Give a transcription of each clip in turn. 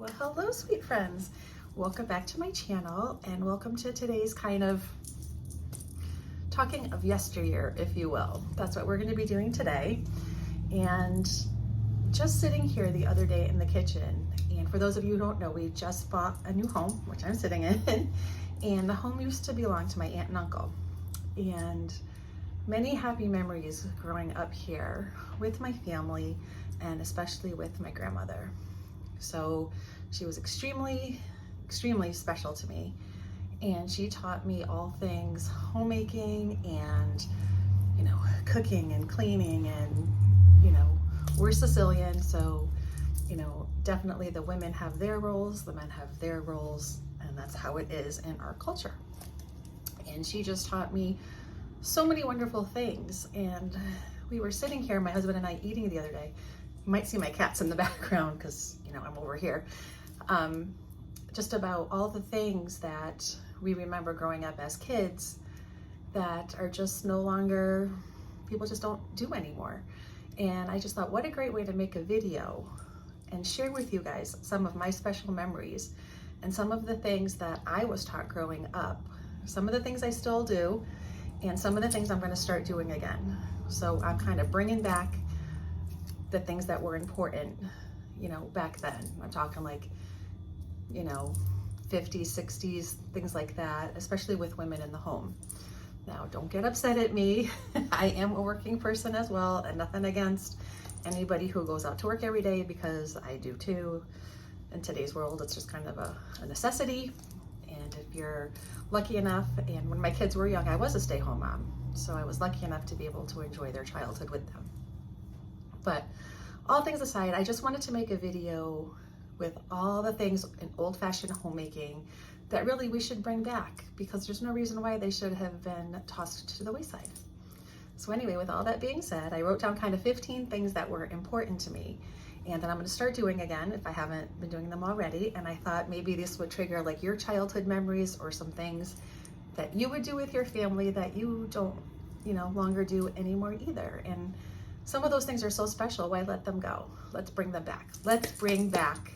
Well, hello, sweet friends. Welcome back to my channel and welcome to today's kind of talking of yesteryear, if you will. That's what we're going to be doing today. And just sitting here the other day in the kitchen, and for those of you who don't know, we just bought a new home, which I'm sitting in, and the home used to belong to my aunt and uncle. And many happy memories growing up here with my family and especially with my grandmother. So she was extremely special to me, and she taught me all things homemaking and, cooking and cleaning, and, we're Sicilian, so, definitely the women have their roles, the men have their roles, and that's how it is in our culture. And she just taught me so many wonderful things. And we were sitting here, my husband and I, eating the other day. You might see my cats in the background because, I'm over here. Just about all the things that we remember growing up as kids that are just no longer, people just don't do anymore. And I just thought, what a great way to make a video and share with you guys some of my special memories and some of the things that I was taught growing up, some of the things I still do, and some of the things I'm going to start doing again. So I'm kind of bringing back the things that were important, back then. I'm talking like, 50s, 60s, things like that, especially with women in the home. Now, don't get upset at me. I am a working person as well, and nothing against anybody who goes out to work every day, because I do too. In today's world, it's just kind of a necessity. And if you're lucky enough, and when my kids were young, I was a stay-home mom, so I was lucky enough to be able to enjoy their childhood with them. But all things aside, I just wanted to make a video with all the things in old-fashioned homemaking that really we should bring back, because there's no reason why they should have been tossed to the wayside. So anyway, with all that being said, I wrote down kind of 15 things that were important to me and that I'm going to start doing again if I haven't been doing them already. And I thought maybe this would trigger like your childhood memories or some things that you would do with your family that you don't, longer do anymore either. And some of those things are so special, why let them go? Let's bring them back. Let's bring back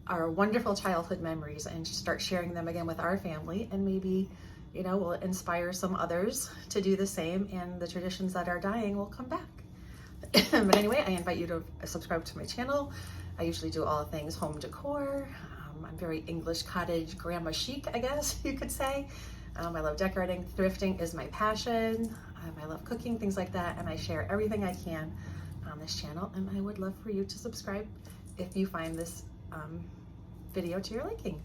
our wonderful childhood memories and start sharing them again with our family, and maybe, we'll inspire some others to do the same, and the traditions that are dying will come back. But anyway, I invite you to subscribe to my channel. I usually do all things home decor. I'm very English cottage, grandma chic, I guess you could say. I love decorating. Thrifting is my passion. I love cooking, things like that, and I share everything I can on this channel, and I would love for you to subscribe if you find this video to your liking.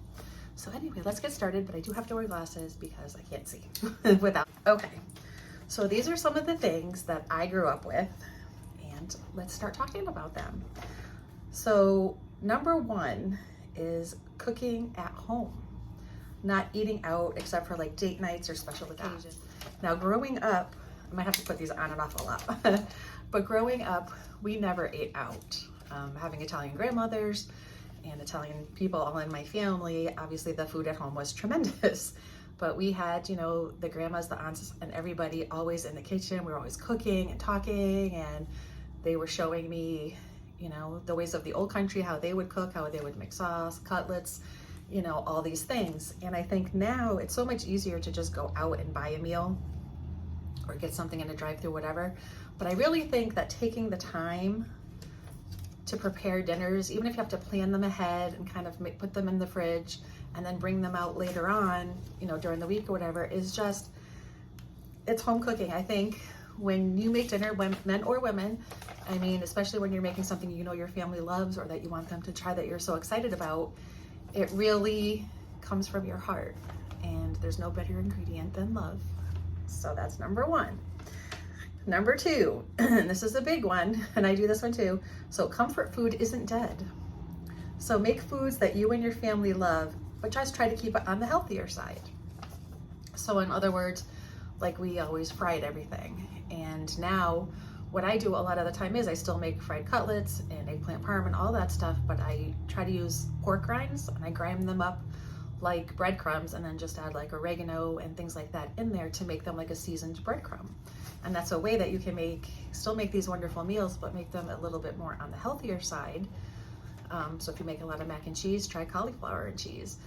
So anyway, let's get started, but I do have to wear glasses because I can't see without. Okay, so these are some of the things that I grew up with, and let's start talking about them. So number one is cooking at home, not eating out except for like date nights or special occasions. Now growing up, I might have to put these on and off a lot, but growing up, we never ate out. Having Italian grandmothers and Italian people all in my family, obviously the food at home was tremendous. But we had, the grandmas, the aunts, and everybody always in the kitchen. We were always cooking and talking, and they were showing me, the ways of the old country, how they would cook, how they would make sauce, cutlets, all these things. And I think now it's so much easier to just go out and buy a meal or get something in a drive-thru, whatever. But I really think that taking the time to prepare dinners, even if you have to plan them ahead and kind of put them in the fridge and then bring them out later on, during the week or whatever, is just, it's home cooking. I think when you make dinner, men or women, especially when you're making something your family loves or that you want them to try, that you're so excited about, it really comes from your heart. And there's no better ingredient than love. So that's number one. Number two, and this is a big one, and I do this one too. So comfort food isn't dead. So make foods that you and your family love, but just try to keep it on the healthier side. So in other words, like we always fried everything. And now what I do a lot of the time is I still make fried cutlets and eggplant parm and all that stuff, but I try to use pork rinds and I grind them up like breadcrumbs and then just add like oregano and things like that in there to make them like a seasoned breadcrumb. And that's a way that you can still make these wonderful meals, but make them a little bit more on the healthier side. So if you make a lot of mac and cheese, try cauliflower and cheese.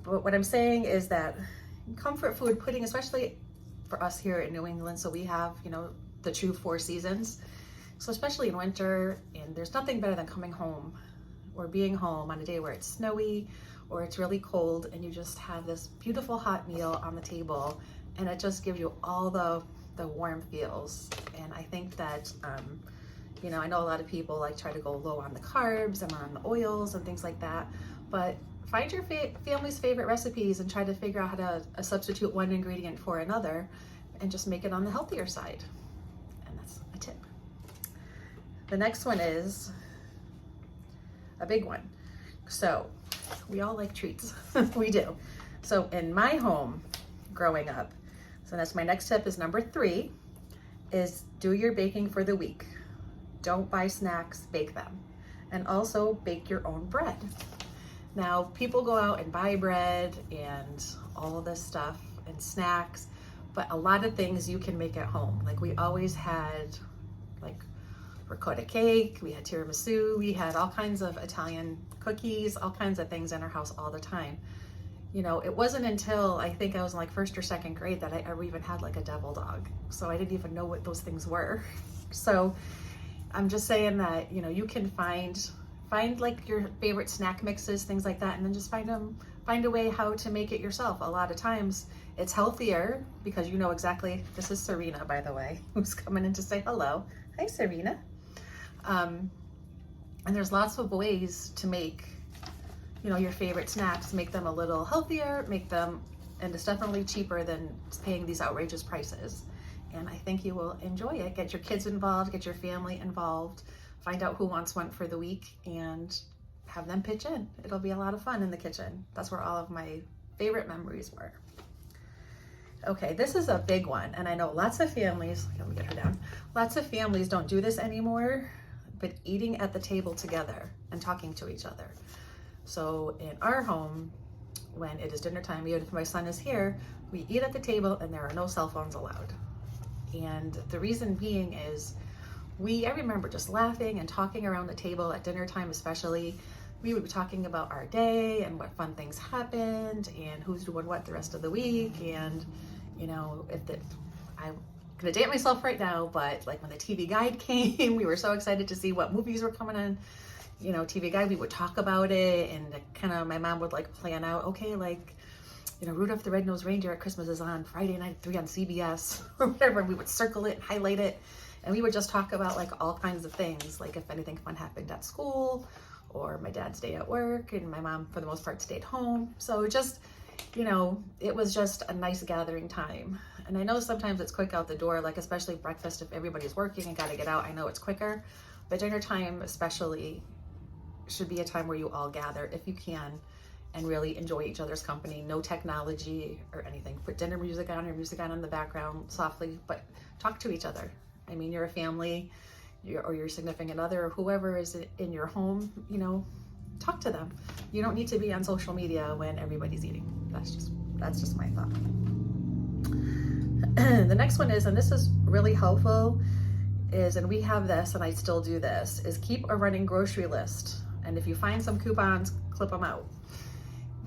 But what I'm saying is that comfort food pudding, especially for us here in New England, so we have, you know, the true 4 seasons. So especially in winter, and there's nothing better than coming home or being home on a day where it's snowy or it's really cold, and you just have this beautiful hot meal on the table, and it just gives you all the warm feels. And I think that, you know, I know a lot of people like try to go low on the carbs and on the oils and things like that, but find your family's favorite recipes and try to figure out how to substitute one ingredient for another and just make it on the healthier side. And that's a tip. The next one is a big one. So we all like treats. We do. So in my home growing up, so that's my next tip, is number 3, is do your baking for the week. Don't buy snacks, bake them. And also bake your own bread. Now, people go out and buy bread and all of this stuff and snacks, but a lot of things you can make at home. Like we always had like ricotta cake, we had tiramisu, we had all kinds of Italian cookies, all kinds of things in our house all the time. You know, it wasn't until I think I was in like 1st or 2nd grade that I ever even had like a devil dog. So I didn't even know what those things were. So I'm just saying that, you know, you can find like your favorite snack mixes, things like that, and then just find a way how to make it yourself. A lot of times it's healthier because you know exactly, this is Serena, by the way, who's coming in to say hello. Hi, Serena. And there's lots of ways to make, you know, your favorite snacks, make them a little healthier, and it's definitely cheaper than paying these outrageous prices. And I think you will enjoy it. Get your kids involved, get your family involved, find out who wants one for the week, and have them pitch in. It'll be a lot of fun in the kitchen. That's where all of my favorite memories were. Okay, this is a big one, and I know lots of families, let me get her down, lots of families don't do this anymore, but eating at the table together and talking to each other. So in our home, when it is dinner time, even if my son is here, we eat at the table and there are no cell phones allowed. And the reason being is I remember just laughing and talking around the table at dinner time, especially. We would be talking about our day and what fun things happened and who's doing what the rest of the week. And, you know, I'm gonna date myself right now, but like when the TV Guide came, we were so excited to see what movies were coming in. You know, TV Guide, we would talk about it, and kind of my mom would like plan out, okay, like, you know, Rudolph the Red-Nosed Reindeer at Christmas is on Friday night at 3 on CBS or whatever, and we would circle it, highlight it, and we would just talk about like all kinds of things, like if anything fun happened at school or my dad's day at work, and my mom for the most part stayed home. So just, you know, it was just a nice gathering time. And I know sometimes it's quick out the door, like especially breakfast, if everybody's working and gotta get out, I know it's quicker, but dinner time especially should be a time where you all gather if you can and really enjoy each other's company. No technology or anything. Put dinner music on or music on in the background softly, but talk to each other. I mean, you're a family, or your significant other, or whoever is in your home, you know, talk to them. You don't need to be on social media when everybody's eating. That's just my thought. The next one is, and this is really helpful, is, and we have this and I still do this, is keep a running grocery list. And if you find some coupons, clip them out.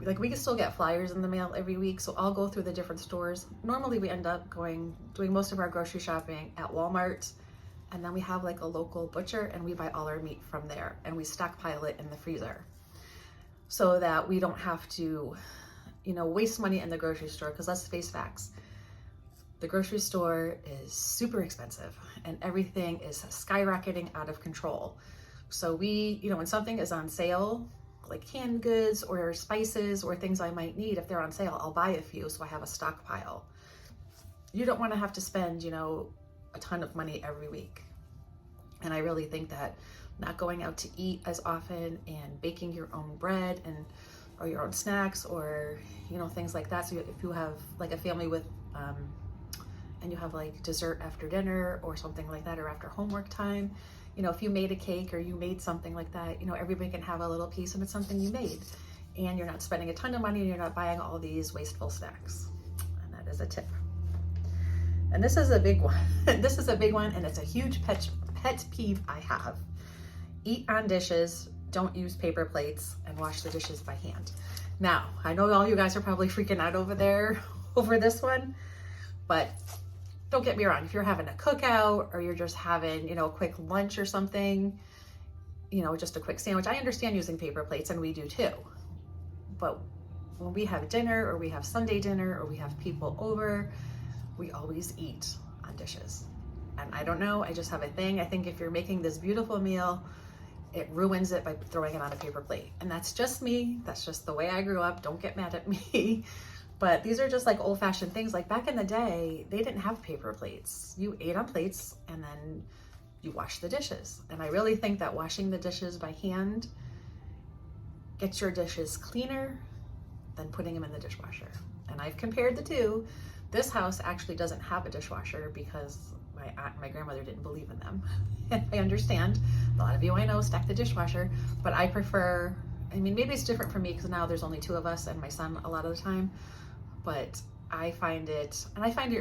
Like we can still get flyers in the mail every week, so I'll go through the different stores. Normally we end up doing most of our grocery shopping at Walmart, and then we have like a local butcher and we buy all our meat from there and we stockpile it in the freezer so that we don't have to, you know, waste money in the grocery store, because let's face facts. The grocery store is super expensive and everything is skyrocketing out of control. So we, you know, when something is on sale, like canned goods or spices or things I might need, if they're on sale, I'll buy a few so I have a stockpile. You don't want to have to spend, you know, a ton of money every week. And I really think that not going out to eat as often and baking your own bread or your own snacks, or, you know, things like that. So if you have like a family with, and you have like dessert after dinner or something like that, or after homework time, you know, if you made a cake or you made something like that, you know, everybody can have a little piece and it's something you made. And you're not spending a ton of money and you're not buying all these wasteful snacks. And that is a tip. And this is a big one. This is a big one, and it's a huge pet peeve I have. Eat on dishes don't use paper plates and wash the dishes by hand. Now, I know all you guys are probably freaking out over there over this one, but don't get me wrong. If you're having a cookout or you're just having, a quick lunch or something, just a quick sandwich, I understand using paper plates, and we do too. But when we have dinner or we have Sunday dinner or we have people over, we always eat on dishes. And I don't know, I just have a thing. I think if you're making this beautiful meal, it ruins it by throwing it on a paper plate. And that's just me. That's just the way I grew up. Don't get mad at me. But these are just like old-fashioned things. Like back in the day, they didn't have paper plates. You ate on plates and then you wash the dishes. And I really think that washing the dishes by hand gets your dishes cleaner than putting them in the dishwasher. And I've compared the two. This house actually doesn't have a dishwasher because my aunt and my grandmother didn't believe in them. And I understand, a lot of you I know stack the dishwasher, but I prefer, maybe it's different for me because now there's only 2 of us and my son a lot of the time, but I find it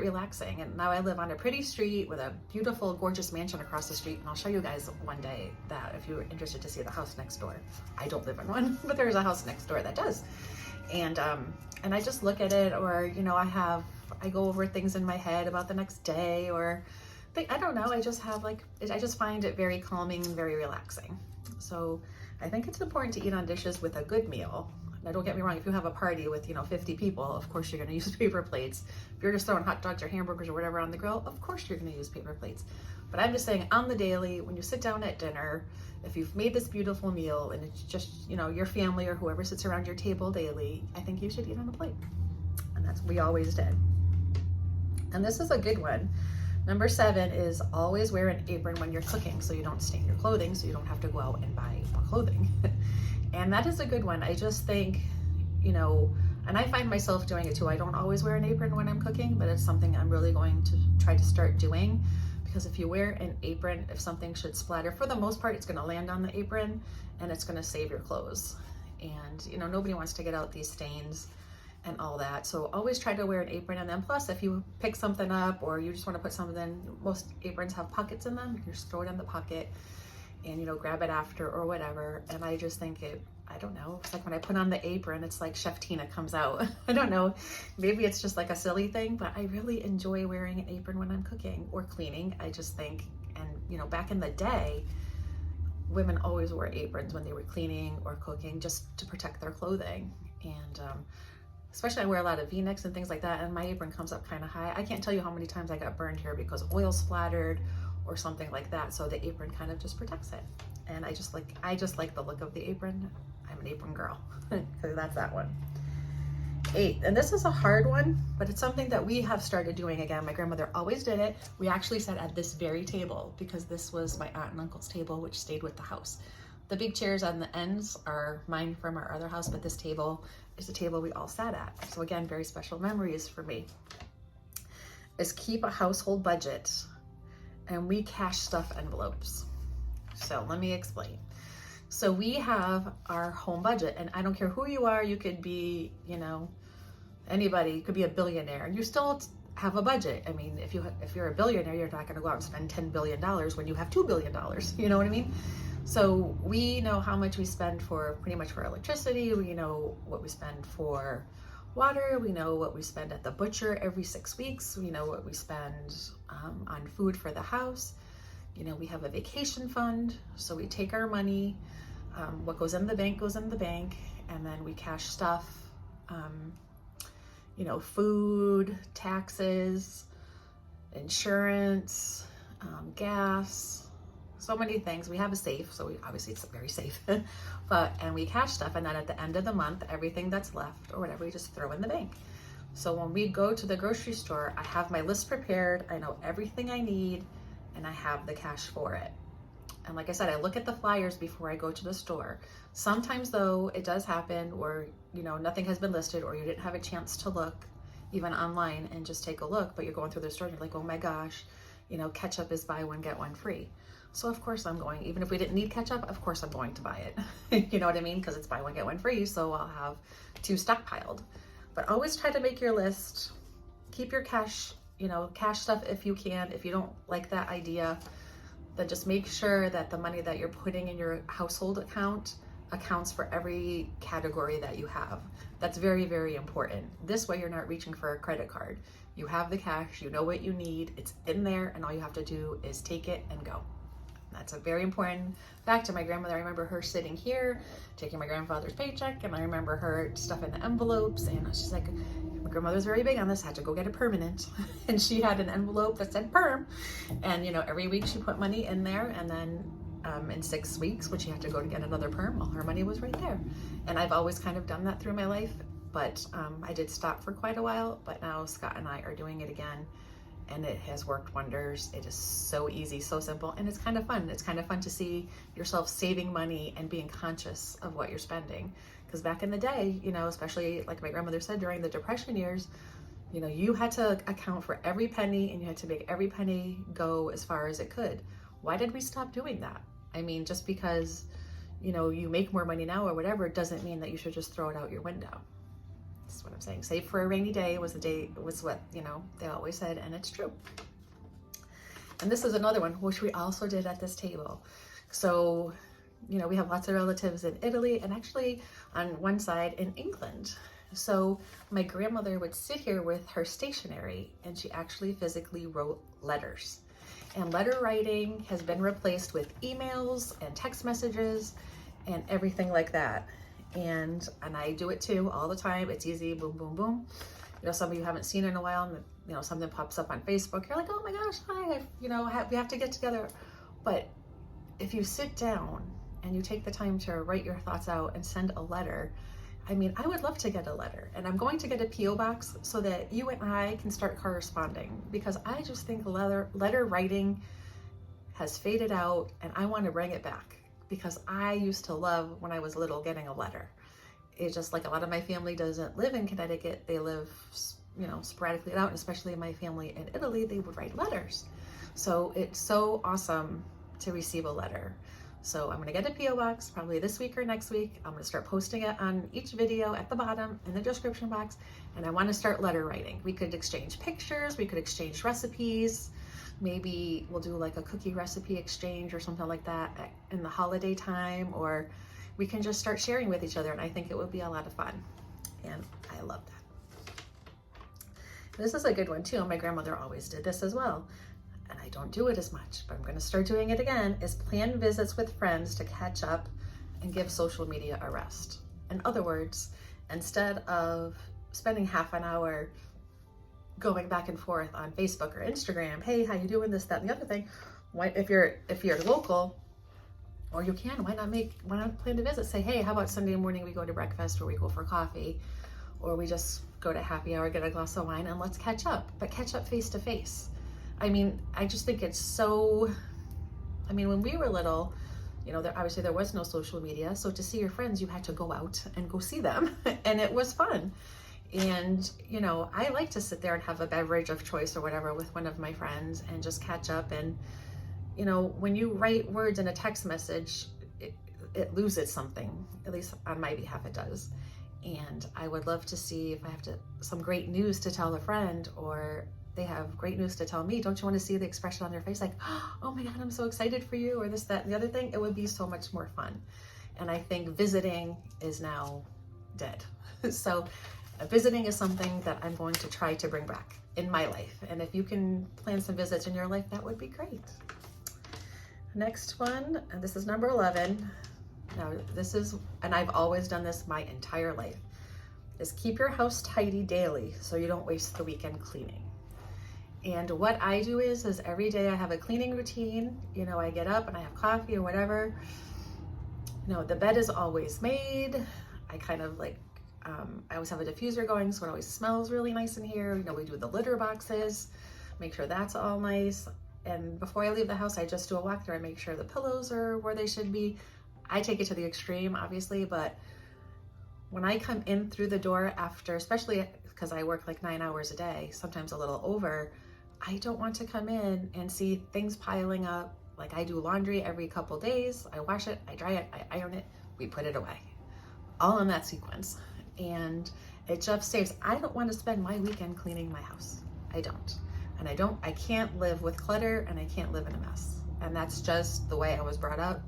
relaxing. And now I live on a pretty street with a beautiful, gorgeous mansion across the street. And I'll show you guys one day that if you're interested to see the house next door. I don't live in one, but there's a house next door that does. And I just look at it, or, I go over things in my head about the next day, or I don't know. I just find it very calming and very relaxing. So I think it's important to eat on dishes with a good meal. Now, don't get me wrong, if you have a party with, 50 people, of course you're going to use paper plates. If you're just throwing hot dogs or hamburgers or whatever on the grill, of course you're going to use paper plates. But I'm just saying, on the daily, when you sit down at dinner, if you've made this beautiful meal and it's just, your family or whoever sits around your table daily, I think you should eat on a plate. And that's what we always did. And this is a good one. Number 7 is always wear an apron when you're cooking so you don't stain your clothing, so you don't have to go out and buy more clothing. And that is a good one. I just think, and I find myself doing it too. I don't always wear an apron when I'm cooking, but it's something I'm really going to try to start doing, because if you wear an apron, if something should splatter, for the most part, it's going to land on the apron and it's going to save your clothes. And, nobody wants to get out these stains and all that. So always try to wear an apron. And then plus, if you pick something up or you just want to put something in, most aprons have pockets in them. You just throw it in the pocket and, grab it after or whatever. And I just think I don't know, it's like when I put on the apron, it's like Chef Tina comes out. I don't know, maybe it's just like a silly thing, but I really enjoy wearing an apron when I'm cooking or cleaning. I just think, and back in the day, women always wore aprons when they were cleaning or cooking just to protect their clothing. And especially I wear a lot of V-necks and things like that, and my apron comes up kind of high. I can't tell you how many times I got burned here because oil splattered or something like that. So the apron kind of just protects it. And I just like the look of the apron. I'm an apron girl, because that's that one. 8, and this is a hard one, but it's something that we have started doing again. My grandmother always did it. We actually sat at this very table because this was my aunt and uncle's table, which stayed with the house. The big chairs on the ends are mine from our other house, but this table is the table we all sat at. So again, very special memories for me. Is keep a household budget, and we cash stuff envelopes. So let me explain. So we have our home budget, and I don't care who you are. You could be, anybody. You could be a billionaire, and you still have a budget. I mean, if you're a billionaire, you're not going to go out and spend $10 billion when you have $2 billion. You know what I mean? So we know how much we spend for pretty much for electricity. We know what we spend for water. We know what we spend at the butcher every 6 weeks. We know what we spend on food for the house. We have a vacation fund, so we take our money, what goes in the bank goes in the bank, and then we cash stuff, food, taxes, insurance, gas, so many things. We have a safe, so obviously it's very safe, and we cash stuff, and then at the end of the month, everything that's left or whatever, we just throw in the bank. So when we go to the grocery store, I have my list prepared, I know everything I need, and I have the cash for it. And like I said, I look at the flyers before I go to the store. Sometimes though, it does happen where, nothing has been listed or you didn't have a chance to look even online and just take a look, but you're going through the store and you're like, oh my gosh, ketchup is buy one, get one free. So of course I'm going, even if we didn't need ketchup, of course I'm going to buy it. You know what I mean? Because it's buy one, get one free. So I'll have 2 stockpiled. But always try to make your list, keep your cash, cash stuff if you can. If you don't like that idea, then just make sure that the money that you're putting in your household account accounts for every category that you have. That's very, very important. This way you're not reaching for a credit card. You have the cash, you know what you need, it's in there, and all you have to do is take it and go. That's a very important fact to my grandmother. I remember her sitting here, taking my grandfather's paycheck, and I remember her stuffing the envelopes, and she's like, my grandmother's very big on this, had to go get a permanent. And she had an envelope that said perm. And every week she put money in there, and then in 6 weeks, when she had to go to get another perm, all her money was right there. And I've always kind of done that through my life, but I did stop for quite a while, but now Scott and I are doing it again. And it has worked wonders. It is so easy, so simple, and it's kind of fun. It's kind of fun to see yourself saving money and being conscious of what you're spending. Because back in the day, especially like my grandmother said, during the Depression years, you had to account for every penny, and you had to make every penny go as far as it could. Why did we stop doing that? I mean, just because, you make more money now or whatever, it doesn't mean that you should just throw it out your window. That's what I'm saying. Save for a rainy day was what, they always said, and it's true. And this is another one, which we also did at this table. So, we have lots of relatives in Italy, and actually on one side in England. So my grandmother would sit here with her stationery, and she actually physically wrote letters. And letter writing has been replaced with emails and text messages and everything like that. And I do it too all the time. It's easy, boom, boom, boom. Some of you haven't seen in a while, and something pops up on Facebook. You're like, oh my gosh, hi, we have to get together. But if you sit down and you take the time to write your thoughts out and send a letter, I would love to get a letter, and I'm going to get a P.O. box so that you and I can start corresponding, because I just think letter writing has faded out, and I want to bring it back, because I used to love, when I was little, getting a letter. It's just like a lot of my family doesn't live in Connecticut. They live, sporadically out, and especially my family in Italy, they would write letters. So it's so awesome to receive a letter. So I'm going to get a P.O. box probably this week or next week. I'm going to start posting it on each video at the bottom in the description box. And I want to start letter writing. We could exchange pictures. We could exchange recipes. Maybe we'll do like a cookie recipe exchange or something like that in the holiday time, or we can just start sharing with each other. And I think it would be a lot of fun. And I love that. This is a good one too. My grandmother always did this as well. And I don't do it as much, but I'm going to start doing it again, is plan visits with friends to catch up and give social media a rest. In other words, instead of spending half an hour going back and forth on Facebook or Instagram, hey, how you doing, this, that, and the other thing, if you're local, or you can, why not plan a visit? Say, hey, how about Sunday morning we go to breakfast, or we go for coffee, or we just go to happy hour, get a glass of wine, and let's catch up, but catch up face to face. I just think it's so, when we were little, obviously there was no social media. So to see your friends, you had to go out and go see them. And it was fun. And, I like to sit there and have a beverage of choice or whatever with one of my friends and just catch up. And, when you write words in a text message, it loses something, at least on my behalf it does. And I would love to see if I have some great news to tell a friend, or they have great news to tell me. Don't you want to see the expression on their face? Like, oh my God, I'm so excited for you, or this, that, and the other thing. It would be so much more fun. And I think visiting is now dead. So visiting is something that I'm going to try to bring back in my life. And if you can plan some visits in your life, that would be great. Next one, and this is number 11. Now and I've always done this my entire life, is keep your house tidy daily so you don't waste the weekend cleaning. And what I do is every day I have a cleaning routine. I get up and I have coffee or whatever. The bed is always made. I kind of I always have a diffuser going, so it always smells really nice in here. We do the litter boxes, make sure that's all nice. And before I leave the house, I just do a walkthrough. I make sure the pillows are where they should be. I take it to the extreme, obviously, but when I come in through the door after, especially because I work like 9 hours a day, sometimes a little over, I don't want to come in and see things piling up. Like, I do laundry every couple days. I wash it, I dry it, I iron it, we put it away. All in that sequence. And it just saves. I don't want to spend my weekend cleaning my house. I don't. And I can't live with clutter, and I can't live in a mess. And that's just the way I was brought up.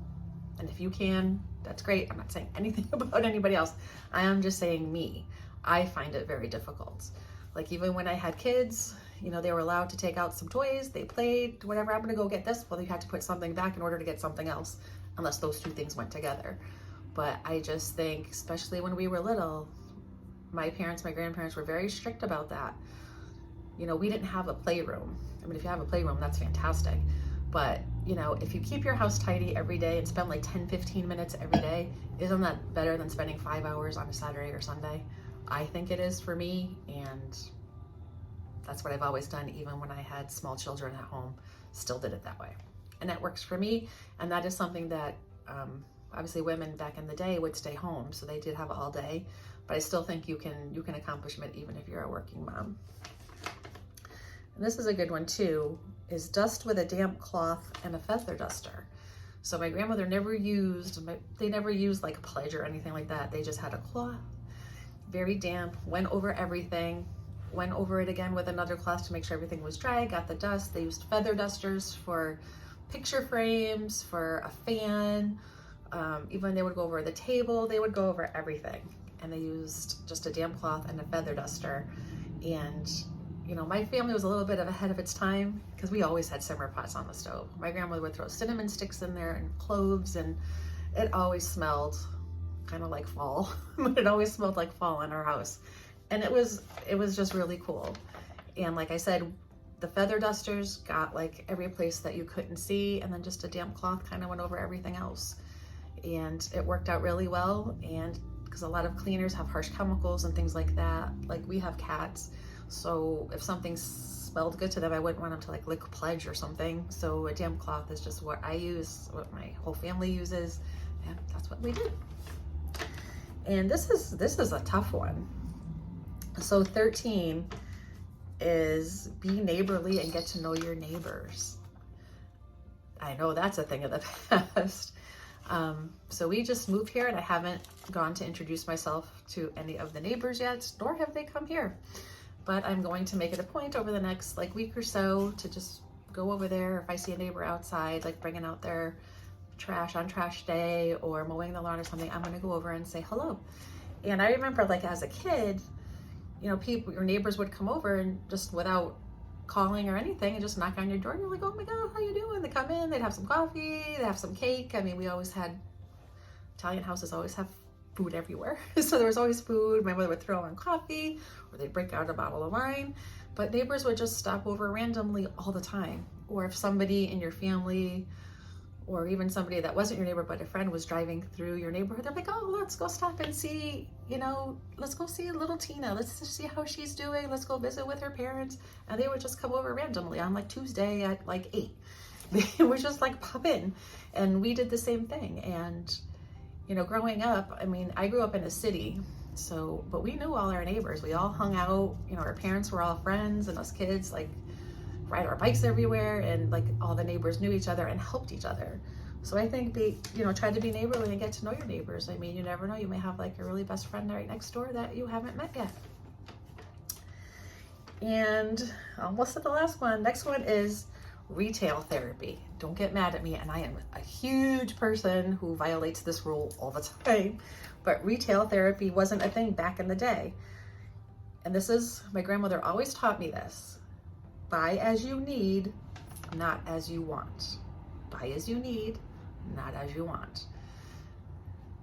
And if you can, that's great. I'm not saying anything about anybody else. I am just saying me. I find it very difficult. Like even when I had kids, you know, they were allowed to take out some toys, they played, whatever, I'm gonna go get this. Well, you had to put something back in order to get something else, unless those two things went together. But I just think, especially when we were little, my parents, my grandparents were very strict about that. You know, we didn't have a playroom. I mean, if you have a playroom, that's fantastic. But, you know, if you keep your house tidy every day and spend like 10, 15 minutes every day, isn't that better than spending 5 hours on a Saturday or Sunday? I think it is for me, and that's what I've always done. Even when I had small children at home, still did it that way. And that works for me. And that is something that, obviously women back in the day would stay home, so they did have all day, but I still think you can accomplish it even if you're a working mom. And this is a good one too, is dust with a damp cloth and a feather duster. So my grandmother never used, they never used like a Pledge or anything like that. They just had a cloth, very damp, went over everything, went over it again with another cloth to make sure everything was dry, got the dust. They used feather dusters for picture frames, for a fan, even they would go over the table, they would go over everything. And they used just a damp cloth and a feather duster. And you know, my family was a little bit ahead of its time because we always had simmer pots on the stove. My grandmother would throw cinnamon sticks in there and cloves, and it always smelled kind of like fall, but it always smelled like fall in our house. And it was just really cool. And like I said, the feather dusters got like every place that you couldn't see, and then just a damp cloth kind of went over everything else. And it worked out really well. And because a lot of cleaners have harsh chemicals and things like that, like we have cats. So if something smelled good to them, I wouldn't want them to like lick Pledge or something. So a damp cloth is just what I use, what my whole family uses, and that's what we did. And this is a tough one. So 13 is be neighborly and get to know your neighbors. I know that's a thing of the past. So we just moved here and I haven't gone to introduce myself to any of the neighbors yet, nor have they come here. But I'm going to make it a point over the next like week or so to just go over there. If I see a neighbor outside, like bringing out their trash on trash day or mowing the lawn or something, I'm gonna go over and say hello. And I remember like as a kid, you know, your neighbors would come over and just without calling or anything and just knock on your door and you're like, oh my God, how you doing? They come in, they'd have some coffee, they have some cake. I mean, we always had, Italian houses always have food everywhere. So there was always food. My mother would throw on coffee or they'd break out a bottle of wine, but neighbors would just stop over randomly all the time. Or if somebody in your family or even somebody that wasn't your neighbor but a friend was driving through your neighborhood, they're like, oh, let's go stop and see, you know, let's go see little Tina. Let's just see how she's doing. Let's go visit with her parents. And they would just come over randomly on like Tuesday at like 8. They would just like pop in. And we did the same thing. And you know, growing up, I mean, I grew up in a city, so, but we knew all our neighbors. We all hung out, you know, our parents were all friends, and us kids, like, ride our bikes everywhere, and, like, all the neighbors knew each other and helped each other. So I think, try to be neighborly and get to know your neighbors. I mean, you never know. You may have, like, a really best friend right next door that you haven't met yet. And almost at the last one. Next one is retail therapy. Don't get mad at me, and I am a huge person who violates this rule all the time, but retail therapy wasn't a thing back in the day. And this is, my grandmother always taught me this: buy as you need, not as you want. Buy as you need, not as you want.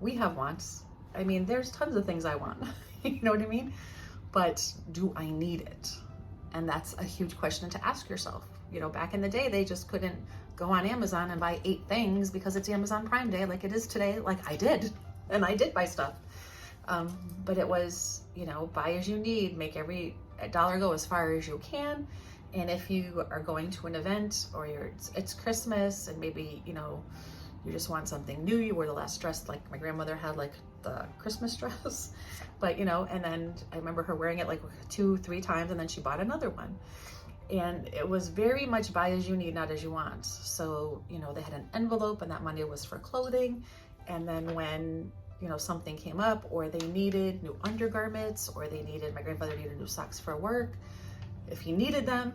We have wants. I mean, there's tons of things I want, you know what I mean? But do I need it? And that's a huge question to ask yourself. You know, back in the day, they just couldn't go on Amazon and buy 8 things because it's Amazon Prime Day like it is today, like I did. And I did buy stuff. But it was, you know, buy as you need, make every dollar go as far as you can. And if you are going to an event or it's Christmas and maybe, you know, you just want something new, you wear the last dress, like my grandmother had like the Christmas dress, but you know, and then I remember her wearing it like 2-3 times and then she bought another one. And it was very much buy as you need, not as you want. So, you know, they had an envelope and that money was for clothing. And then when, you know, something came up or they needed new undergarments or my grandfather needed new socks for work, if he needed them,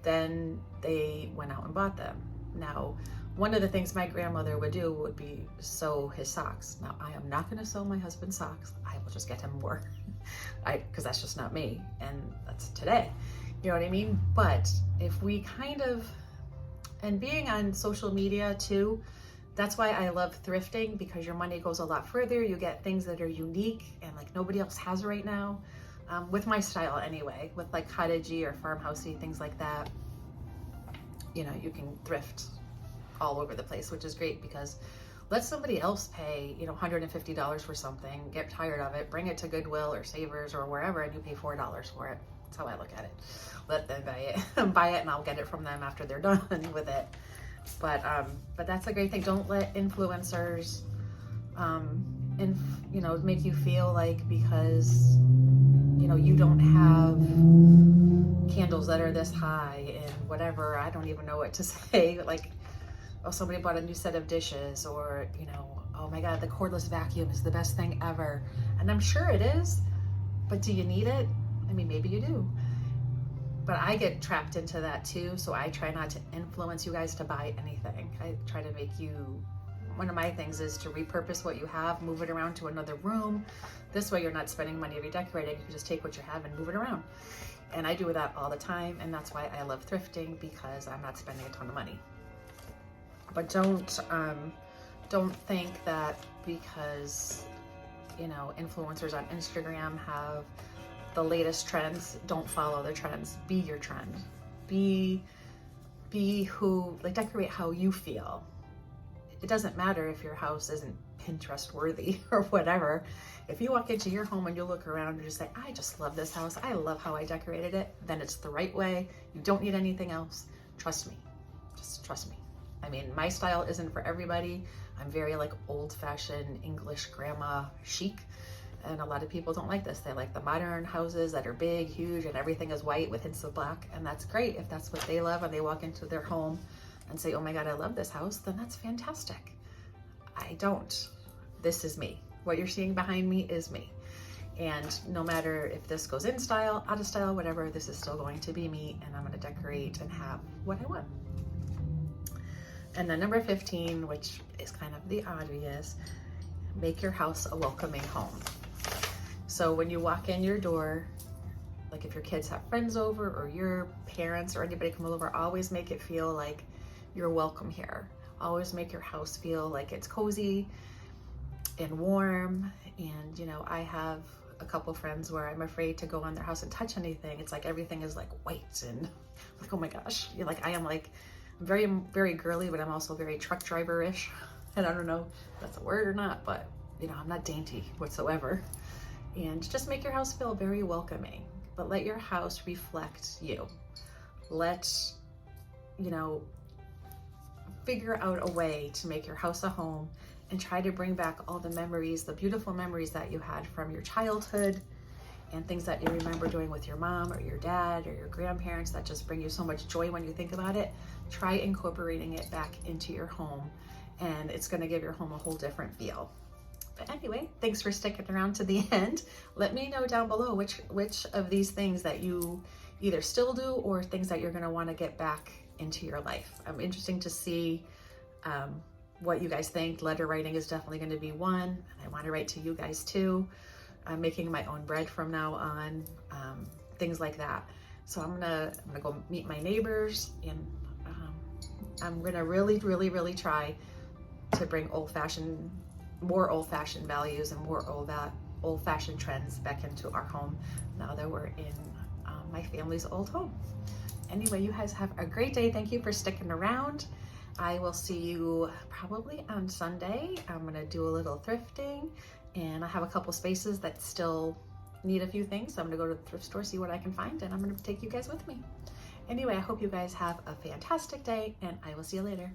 then they went out and bought them. Now, one of the things my grandmother would do would be sew his socks. Now, I am not going to sew my husband's socks. I will just get him more, because that's just not me, and that's today. You know what I mean? But if we kind of, and being on social media too, that's why I love thrifting, because your money goes a lot further. You get things that are unique and like nobody else has right now. With my style anyway, with like cottagey or farmhousey, things like that, you know, you can thrift all over the place, which is great, because let somebody else pay, you know, $150 for something, get tired of it, bring it to Goodwill or Savers or wherever, and you pay $4 for it. That's how I look at it. Let them buy it, and I'll get it from them after they're done with it. But that's a great thing. Don't let influencers, you know, make you feel like because, you know, you don't have candles that are this high and whatever, I don't even know what to say, like, oh, somebody bought a new set of dishes, or, you know, oh my God, the cordless vacuum is the best thing ever. And I'm sure it is, but do you need it? I mean, maybe you do. But I get trapped into that too, so I try not to influence you guys to buy anything. I try to make you, one of my things is to repurpose what you have, move it around to another room. This way you're not spending money redecorating, you can just take what you have and move it around. And I do that all the time, and that's why I love thrifting, because I'm not spending a ton of money. But don't think that because, you know, influencers on Instagram have the latest trends, don't follow the trends. Be your trend. Be who, like, decorate how you feel. It doesn't matter if your house isn't Pinterest worthy or whatever. If you walk into your home and you look around and just say, I just love this house, I love how I decorated it, then it's the right way. You don't need anything else. Trust me. Just trust me. I mean, my style isn't for everybody. I'm very like old-fashioned English grandma chic, and a lot of people don't like this. They like the modern houses that are big, huge, and everything is white with hints of black, and that's great. If that's what they love and they walk into their home and say, oh my God, I love this house, then that's fantastic. I don't. This is me. What you're seeing behind me is me. And no matter if this goes in style, out of style, whatever, this is still going to be me, and I'm going to decorate and have what I want. And then number 15, which is kind of the obvious, make your house a welcoming home. So when you walk in your door, like if your kids have friends over or your parents or anybody come over, always make it feel like you're welcome here. Always make your house feel like it's cozy and warm. And, you know, I have a couple friends where I'm afraid to go on their house and touch anything. It's like everything is like white and like, oh my gosh. You're like, I am like very, very girly, but I'm also very truck driver-ish. And I don't know if that's a word or not, but you know, I'm not dainty whatsoever. And just make your house feel very welcoming, but let your house reflect you. Let, you know, figure out a way to make your house a home and try to bring back all the memories, the beautiful memories that you had from your childhood and things that you remember doing with your mom or your dad or your grandparents that just bring you so much joy when you think about it. Try incorporating it back into your home, and it's going to give your home a whole different feel. But anyway, thanks for sticking around to the end. Let me know down below which of these things that you either still do or things that you're going to want to get back into your life. I'm interested to see what you guys think. Letter writing is definitely going to be one. I want to write to you guys too. I'm making my own bread from now on, things like that. So I'm gonna go meet my neighbors, and I'm gonna really try to bring more old-fashioned values and more old-fashioned trends back into our home now that we're in my family's old home. Anyway, you guys have a great day. Thank you for sticking around. I will see you probably on Sunday. I'm gonna do a little thrifting, and I have a couple spaces that still need a few things. So I'm gonna go to the thrift store, see what I can find, and I'm gonna take you guys with me. Anyway, I hope you guys have a fantastic day, and I will see you later.